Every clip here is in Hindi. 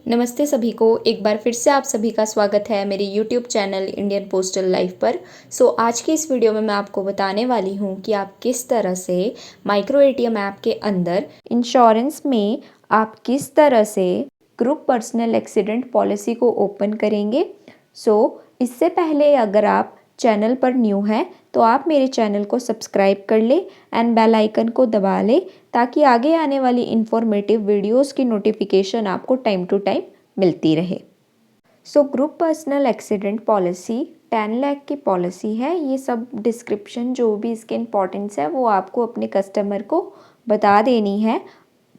नमस्ते सभी को, एक बार फिर से आप सभी का स्वागत है मेरे YouTube channel Indian postal life पर। आज की इस वीडियो में मैं आपको बताने वाली हूँ कि आप किस तरह से माइक्रो एटीएम ऐप के अंदर इंश्योरेंस में आप किस तरह से ग्रुप पर्सनल एक्सीडेंट पॉलिसी को ओपन करेंगे। इससे पहले अगर आप चैनल पर न्यू हैं तो आप मेरे चैनल को सब्सक्राइब कर ले एंड बेल आइकन को दबा ले ताकि आगे आने वाली इंफॉर्मेटिव वीडियोस की नोटिफिकेशन आपको टाइम टू टाइम मिलती रहे। Group personal accident policy 10 lakh की पॉलिसी है। ये सब डिस्क्रिप्शन जो भी इसके इम्पोर्टेंस है वो आपको अपने कस्टमर को बता देनी है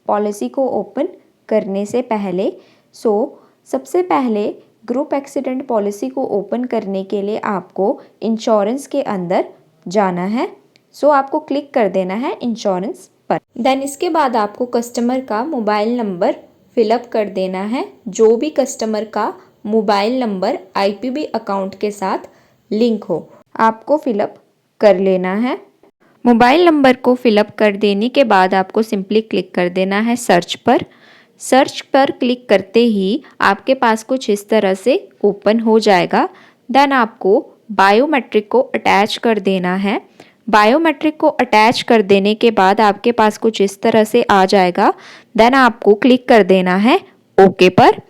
पॉलिसी को ओपन करने से पहले। सबसे पहले ग्रुप एक्सीडेंट पॉलिसी को ओपन करने के लिए आपको इंश्योरेंस के अंदर जाना है। आपको क्लिक कर देना है इंश्योरेंस पर। देन इसके बाद आपको कस्टमर का मोबाइल नंबर फिलअप कर देना है। जो भी कस्टमर का मोबाइल नंबर आईपीबी अकाउंट के साथ लिंक हो आपको फिलअप कर लेना है। मोबाइल नंबर को फिलअप कर देने के बाद आपको सिंपली क्लिक कर देना है सर्च पर। सर्च पर क्लिक करते ही आपके पास कुछ इस तरह से ओपन हो जाएगा। देन आपको बायोमेट्रिक को अटैच कर देना है। बायोमेट्रिक को अटैच कर देने के बाद आपके पास कुछ इस तरह से आ जाएगा। देन आपको क्लिक कर देना है ओके पर।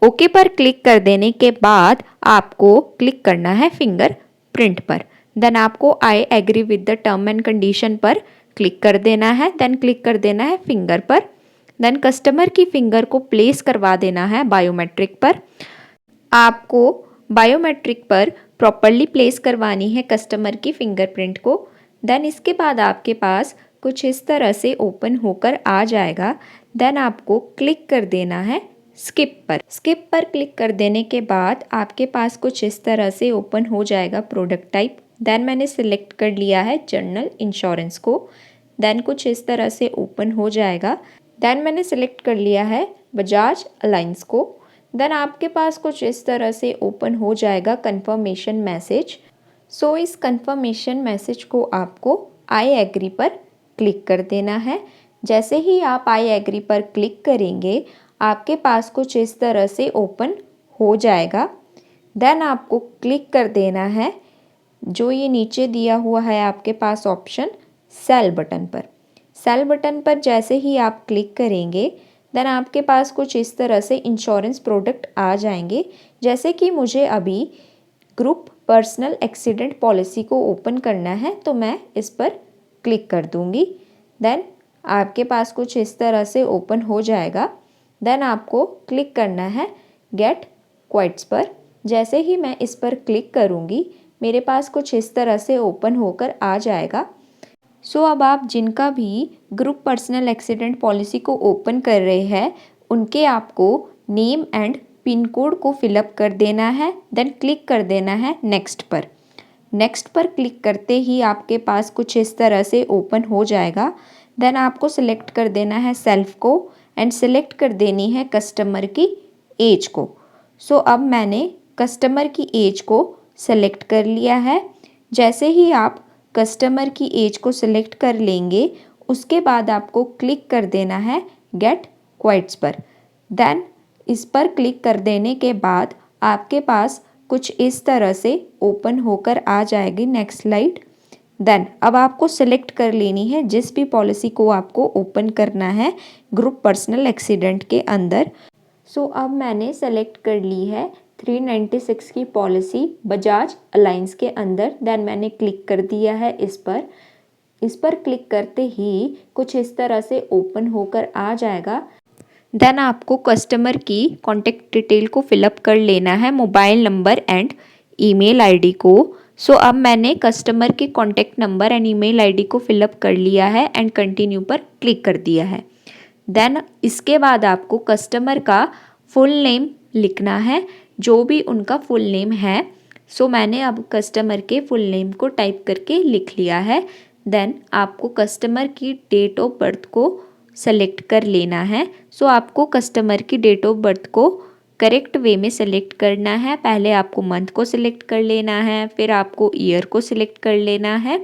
ओके पर क्लिक कर देने के बाद आपको क्लिक करना है फिंगर प्रिंट पर। देन आपको I agree with the term and condition पर क्लिक कर देना है। देन क्लिक कर देना है फिंगर पर। देन कस्टमर की फिंगर को प्लेस करवा देना है बायोमेट्रिक पर। आपको बायोमेट्रिक पर प्रॉपरली प्लेस करवानी है कस्टमर की फिंगरप्रिंट को। देन इसके बाद आपके पास कुछ इस तरह से ओपन होकर आ जाएगा। देन आपको क्लिक कर देना है स्किप पर। स्किप पर क्लिक कर देने के बाद आपके पास कुछ इस तरह से ओपन हो जाएगा प्रोडक्ट टाइप। देन मैंने सिलेक्ट कर लिया है जनरल इंश्योरेंस को। देन कुछ इस तरह से ओपन हो जाएगा। देन मैंने सिलेक्ट कर लिया है बजाज अलायंस को। देन आपके पास कुछ इस तरह से ओपन हो जाएगा कंफर्मेशन मैसेज। इस कंफर्मेशन मैसेज को आपको आई एग्री पर क्लिक कर देना है। जैसे ही आप आई एग्री पर क्लिक करेंगे आपके पास कुछ इस तरह से ओपन हो जाएगा। देन आपको क्लिक कर देना है जो ये नीचे दिया हुआ है आपके पास ऑप्शन सेल बटन पर। सेल बटन पर जैसे ही आप क्लिक करेंगे देन आपके पास कुछ इस तरह से इंश्योरेंस प्रोडक्ट आ जाएंगे। जैसे कि मुझे अभी ग्रुप पर्सनल एक्सीडेंट पॉलिसी को ओपन करना है तो मैं इस पर क्लिक कर दूंगी। देन आपके पास कुछ इस तरह से ओपन हो जाएगा। देन आपको क्लिक करना है गेट क्वाइट्स पर। जैसे ही मैं इस पर क्लिक करूंगी मेरे पास कुछ इस तरह से ओपन होकर आ जाएगा। अब आप जिनका भी ग्रुप पर्सनल एक्सीडेंट पॉलिसी को ओपन कर रहे हैं उनके आपको नेम एंड पिन कोड को फिलअप कर देना है। देन क्लिक कर देना है नेक्स्ट पर। नेक्स्ट पर क्लिक करते ही आपके पास कुछ इस तरह से ओपन हो जाएगा। देन आपको सिलेक्ट कर देना है सेल्फ को एंड सिलेक्ट कर देनी है कस्टमर की एज को। अब मैंने कस्टमर की एज को सेलेक्ट कर लिया है। जैसे ही आप कस्टमर की एज को सिलेक्ट कर लेंगे उसके बाद आपको क्लिक कर देना है गेट क्वाइट्स पर। देन इस पर क्लिक कर देने के बाद आपके पास कुछ इस तरह से ओपन होकर आ जाएगी नेक्स्ट स्लाइड। देन अब आपको सिलेक्ट कर लेनी है जिस भी पॉलिसी को आपको ओपन करना है ग्रुप पर्सनल एक्सीडेंट के अंदर। अब मैंने सेलेक्ट कर ली है 396 की पॉलिसी बजाज अलायंस के अंदर। देन मैंने क्लिक कर दिया है इस पर क्लिक करते ही कुछ इस तरह से ओपन होकर आ जाएगा। देन आपको कस्टमर की कॉन्टेक्ट डिटेल को फिलअप कर लेना है, mobile number and email ID को। अब मैंने कस्टमर के contact number and email ID को फिलअप कर लिया है एंड कंटिन्यू पर क्लिक कर दिया है। देन इसके बाद आपको कस्टमर का फुल नेम लिखना है, जो भी उनका फुल नेम है। मैंने अब कस्टमर के फुल नेम को टाइप करके लिख लिया है। देन आपको कस्टमर की डेट ऑफ बर्थ को सेलेक्ट कर लेना है। आपको कस्टमर की डेट ऑफ बर्थ को करेक्ट वे में सेलेक्ट करना है। पहले आपको मंथ को सिलेक्ट कर लेना है, फिर आपको ईयर को सिलेक्ट कर लेना है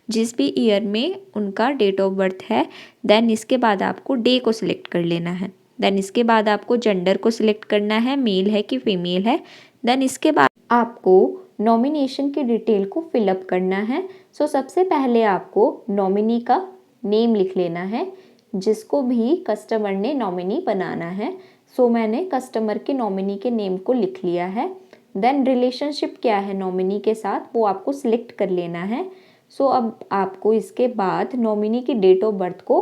जिस भी ईयर में उनका डेट ऑफ बर्थ है। देन इसके बाद आपको डे को सिलेक्ट कर लेना है। देन इसके बाद आपको जेंडर को सिलेक्ट करना है, मेल है कि फीमेल है। देन इसके बाद आपको नॉमिनेशन की डिटेल को फिलअप करना है। सो सबसे पहले आपको नॉमिनी का नेम लिख लेना है, जिसको भी कस्टमर ने नॉमिनी बनाना है। सो मैंने कस्टमर के नॉमिनी के नेम को लिख लिया है। देन रिलेशनशिप क्या है नॉमिनी के साथ वो आपको सिलेक्ट कर लेना है। सो अब आपको इसके बाद नॉमिनी की डेट ऑफ बर्थ को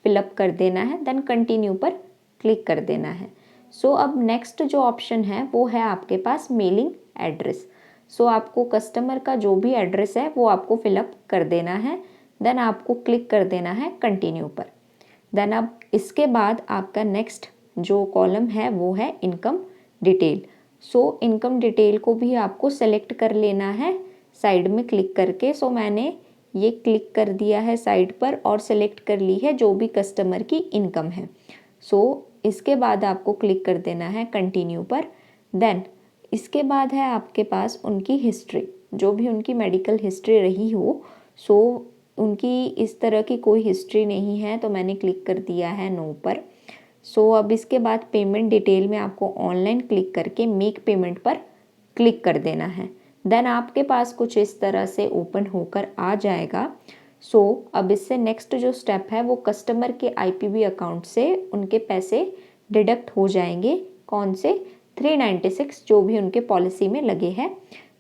फिलअप कर देना है। देन कंटिन्यू पर क्लिक कर देना है। सो अब नेक्स्ट जो ऑप्शन है वो है आपके पास मेलिंग एड्रेस। सो आपको कस्टमर का जो भी एड्रेस है वो आपको फिलअप कर देना है। देन आपको क्लिक कर देना है कंटिन्यू पर। देन अब इसके बाद आपका नेक्स्ट जो कॉलम है वो है income detail. So income detail को भी आपको सेलेक्ट कर लेना है साइड में क्लिक करके। सो मैंने ये क्लिक कर दिया है साइड पर और सेलेक्ट कर ली है जो भी कस्टमर की इनकम है। सो इसके बाद आपको क्लिक कर देना है कंटिन्यू पर। देन इसके बाद है आपके पास उनकी हिस्ट्री, जो भी उनकी मेडिकल हिस्ट्री रही हो। सो उनकी इस तरह की कोई हिस्ट्री नहीं है तो मैंने क्लिक कर दिया है नो पर। सो अब इसके बाद पेमेंट डिटेल में आपको ऑनलाइन क्लिक करके मेक पेमेंट पर क्लिक कर देना है। देन आपके पास कुछ इस तरह से ओपन होकर आ जाएगा। सो अब इससे नेक्स्ट जो स्टेप है वो कस्टमर के आईपीबी अकाउंट से उनके पैसे डिडक्ट हो जाएंगे। कौन से? 396 जो भी उनके पॉलिसी में लगे हैं।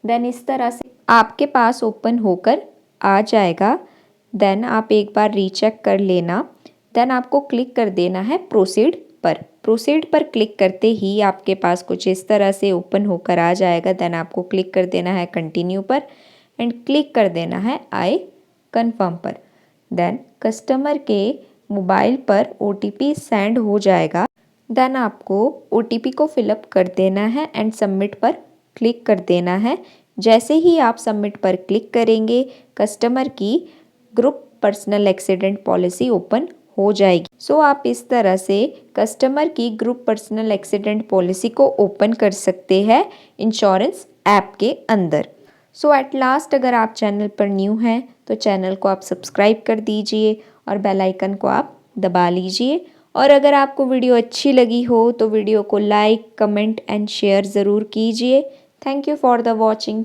देन इस तरह से आपके पास ओपन होकर आ जाएगा। देन आप एक बार रीचेक कर लेना। देन आपको क्लिक कर देना है प्रोसीड पर। प्रोसीड पर क्लिक करते ही आपके पास कुछ इस तरह से ओपन होकर आ जाएगा। देन आपको क्लिक कर देना है कंटिन्यू पर एंड क्लिक कर देना है आई कन्फर्म पर। देन कस्टमर के मोबाइल पर ओटीपी सेंड हो जाएगा। देन आपको ओटीपी को फिलअप कर देना है एंड सबमिट पर क्लिक कर देना है। जैसे ही आप सबमिट पर क्लिक करेंगे कस्टमर की group personal accident policy open हो जाएगी। सो आप इस तरह से कस्टमर की ग्रुप पर्सनल एक्सीडेंट पॉलिसी को ओपन कर सकते हैं इंश्योरेंस ऐप के अंदर। सो एट लास्ट अगर आप चैनल पर न्यू हैं तो चैनल को आप सब्सक्राइब कर दीजिए और बेल आइकन को आप दबा लीजिए। और अगर आपको वीडियो अच्छी लगी हो तो वीडियो को लाइक, कमेंट एंड शेयर ज़रूर कीजिए। Thank you for the watching.